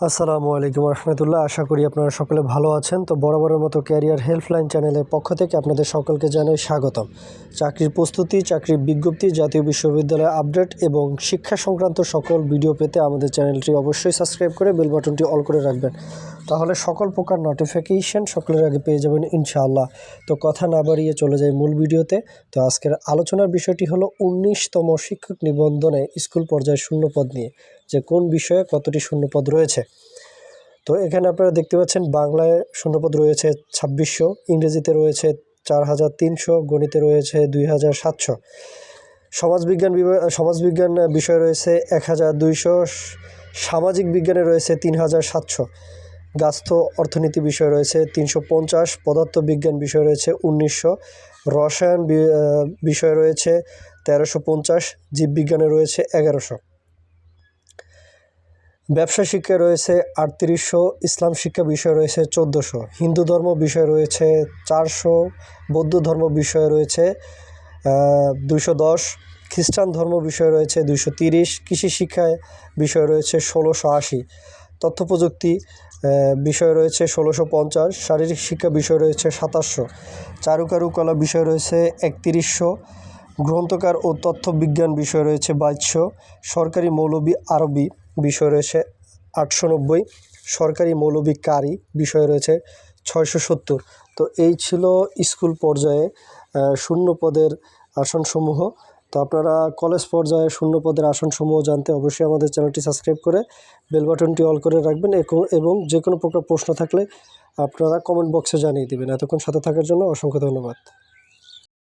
আসসালামু আলাইকুম রহমতুল্লাহ। আশা করি আপনারা সকলে ভালো আছেন। তো বরাবরের মতো ক্যারিয়ার হেল্পলাইন চ্যানেলের পক্ষ থেকে আপনাদের সকলকে জানাই স্বাগতম। চাকরির প্রস্তুতি, চাকরির বিজ্ঞপ্তি, জাতীয় বিশ্ববিদ্যালয় আপডেট এবং শিক্ষা সংক্রান্ত সকল ভিডিও পেতে আমাদের চ্যানেলটি অবশ্যই সাবস্ক্রাইব করে বেল বাটনটি অল করে রাখবেন, তাহলে সকল প্রকার নোটিফিকেশন সকলের আগে পেয়ে যাবেন ইনশাআল্লাহ। তো কথা না বাড়িয়ে চলে যাই মূল ভিডিওতে। তো আজকের আলোচনার বিষয়টি হলো 19তম শিক্ষক নিবন্ধনে স্কুল পর্যায়ে শূন্যপদ নিয়ে, যে কোন বিষয়ে কতটি শূন্যপদ রয়েছে। তো এখানে আপনারা দেখতে পাচ্ছেন বাংলায় শূন্যপদ রয়েছে 2600, ইংরেজিতে রয়েছে 4300, গণিতে রয়েছে 2700, সমাজবিজ্ঞান বিষয় রয়েছে 1200, সামাজিক বিজ্ঞানে রয়েছে 3700, গাস্থ অর্থনীতি বিষয় রয়েছে 350, পদার্থবিজ্ঞান বিষয় রয়েছে 1900, রসায়ন বিষয় রয়েছে 1350, জীববিজ্ঞানে রয়েছে 1100, ব্যবসা শিক্ষায় রয়েছে 3800, ইসলাম শিক্ষা বিষয় রয়েছে 1400, হিন্দু ধর্ম বিষয় রয়েছে 400, বৌদ্ধ ধর্ম বিষয় রয়েছে 210, খ্রিস্টান ধর্ম বিষয় রয়েছে 230, কৃষি শিক্ষায় বিষয় রয়েছে 1680, তথ্য প্রযুক্তি বিষয় রয়েছে 1650, শারীরিক শিক্ষা বিষয় রয়েছে 2700, চারুকারুকলা বিষয় রয়েছে 3100, গ্রন্থকার ও তথ্য বিজ্ঞান বিষয় রয়েছে 2200, সরকারি মৌলবি আরবি বিষয় রয়েছে 890, সরকারি মৌলবি কারি বিষয় রয়েছে 670। তো এই ছিল স্কুল পর্যায়ে শূন্যপদের আসনসমূহ। তো আপনারা কলেজ পর্যায়ে শূন্যপদের আসনসমূহ জানতে অবশ্যই আমাদের চ্যানেলটি সাবস্ক্রাইব করে বেল বাটনটি অল করে রাখবেন, এবং যে কোনো প্রকার প্রশ্ন থাকলে আপনারা কমেন্ট বক্সে জানিয়ে দেবেন। এতক্ষণ সাথে থাকার জন্য অসংখ্য ধন্যবাদ।